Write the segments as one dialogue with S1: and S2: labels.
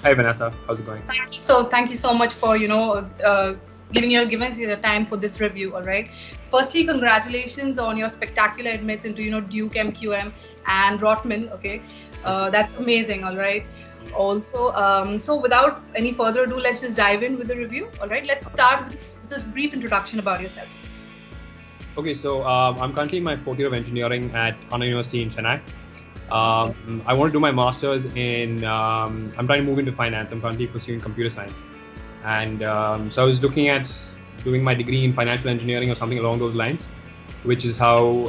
S1: Hi Vanessa, how's it going?
S2: Thank you so much for giving us your time for this review. All right. Firstly, congratulations on your spectacular admits into Duke, MQM, and Rotman. Okay, that's amazing. All right. Also, so without any further ado, let's just dive in with the review. All right. Let's start with a brief introduction about yourself.
S1: Okay, so I'm currently in my fourth year of engineering at Anna University in Chennai. I want to do my master's in, I'm trying to move into finance. I'm currently pursuing computer science. And so I was looking at doing my degree in financial engineering or something along those lines, which is how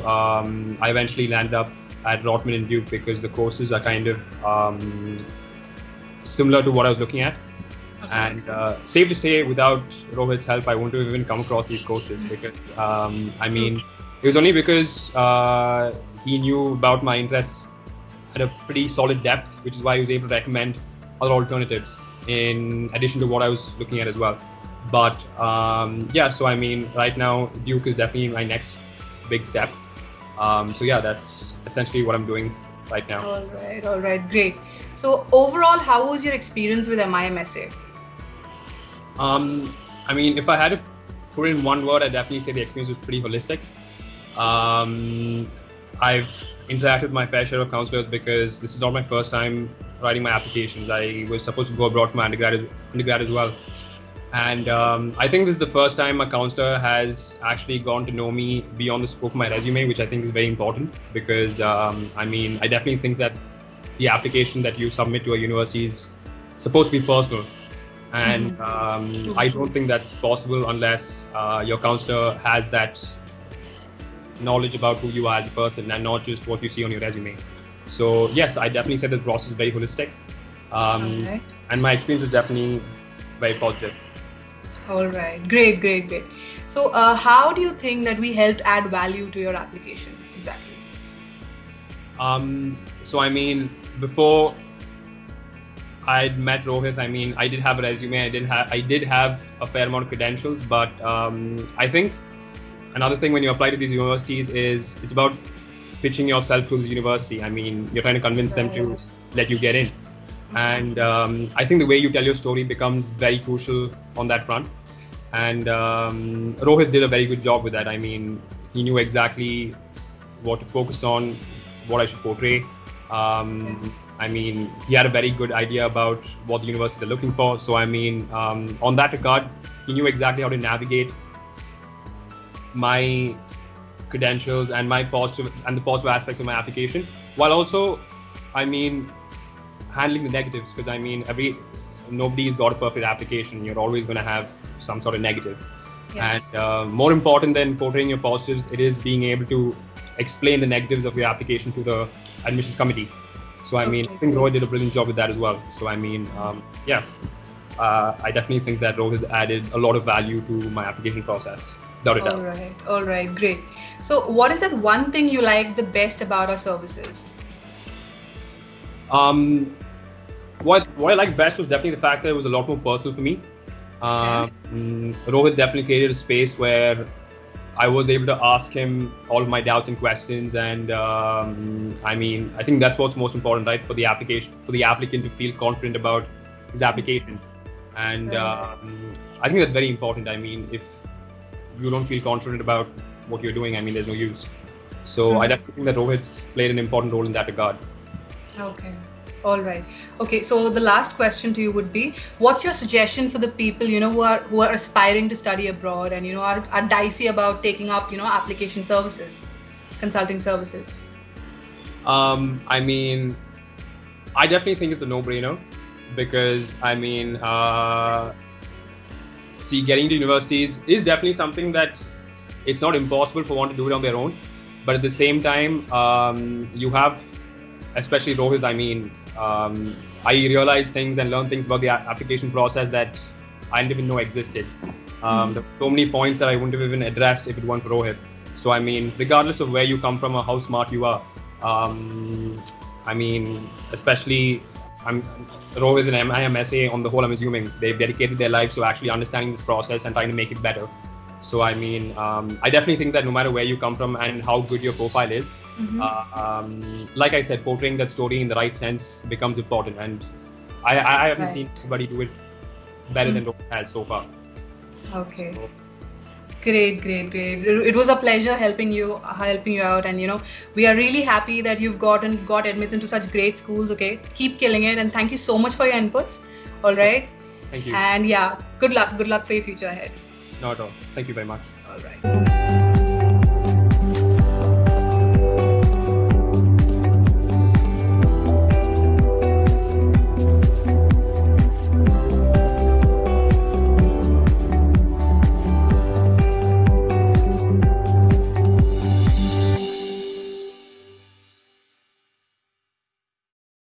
S1: I eventually landed up at Rotman and Duke, because the courses are kind of similar to what I was looking at. Okay. And safe to say, without Rohit's help, I wouldn't have even come across these courses, because it was only because he knew about my interests at a pretty solid depth, which is why he was able to recommend other alternatives in addition to what I was looking at as well. But so right now Duke is definitely my next big step. That's essentially what I'm doing right now.
S2: All right, great. So overall, how was your experience with MIMSA?
S1: If I had to put it in one word, I'd definitely say the experience was pretty holistic. I've interacted with my fair share of counselors, because this is not my first time writing my applications. I was supposed to go abroad for my undergrad as well. And I think this is the first time a counselor has actually gone to know me beyond the scope of my resume, which I think is very important, because I definitely think that the application that you submit to a university is supposed to be personal. And I don't think that's possible unless your counselor has that knowledge about who you are as a person and not just what you see on your resume. So yes, I definitely said the process is very holistic. And my experience is definitely very positive.
S2: All right, great. So how do you think that we helped add value to your application exactly?
S1: Before I'd met Rohit, I did have a resume, I did have a fair amount of credentials, but I think another thing when you apply to these universities is it's about pitching yourself to the university. You're trying to convince them to let you get in. And I think the way you tell your story becomes very crucial on that front. And Rohit did a very good job with that. He knew exactly what to focus on, what I should portray. He had a very good idea about what the universities are looking for. So, on that regard, he knew exactly how to navigate my credentials and the positive aspects of my application, while also, handling the negatives, because nobody's got a perfect application. You're always going to have some sort of negative. Yes. And more important than portraying your positives, it is being able to explain the negatives of your application to the admissions committee. So I think Rohit did a brilliant job with that as well. So I definitely think that Rohit added a lot of value to my application process.
S2: All right, great. So what is that one thing you like the best about our services?
S1: What I liked best was definitely the fact that it was a lot more personal for me. Rohit definitely created a space where I was able to ask him all of my doubts and questions, and I think that's what's most important, right? For the applicant to feel confident about his application, and I think that's very important. If you don't feel confident about what you're doing, there's no use. So I definitely think that Rohit played an important role in that regard.
S2: Okay. All right. Okay. So the last question to you would be, what's your suggestion for the people, who are aspiring to study abroad and, are dicey about taking up, application services, consulting services?
S1: I definitely think it's a no-brainer, because getting to universities is definitely something that it's not impossible for one to do it on their own. But at the same time, you have, especially Rohit, I realized things and learned things about the application process that I didn't even know existed. There were so many points that I wouldn't have even addressed if it weren't for Rohit. So regardless of where you come from or how smart you are, especially Rohit and MIMSA on the whole, I'm assuming they've dedicated their lives to actually understanding this process and trying to make it better. So I definitely think that no matter where you come from and how good your profile is, like I said, portraying that story in the right sense becomes important. And I haven't seen anybody do it better than Rohit has so far.
S2: Okay. Great. It was a pleasure helping you out, and we are really happy that you've got admits into such great schools. Okay, keep killing it, and thank you so much for your inputs. All right.
S1: Thank you.
S2: And yeah, good luck for your future ahead.
S1: Not at all. Thank you very much.
S2: All right.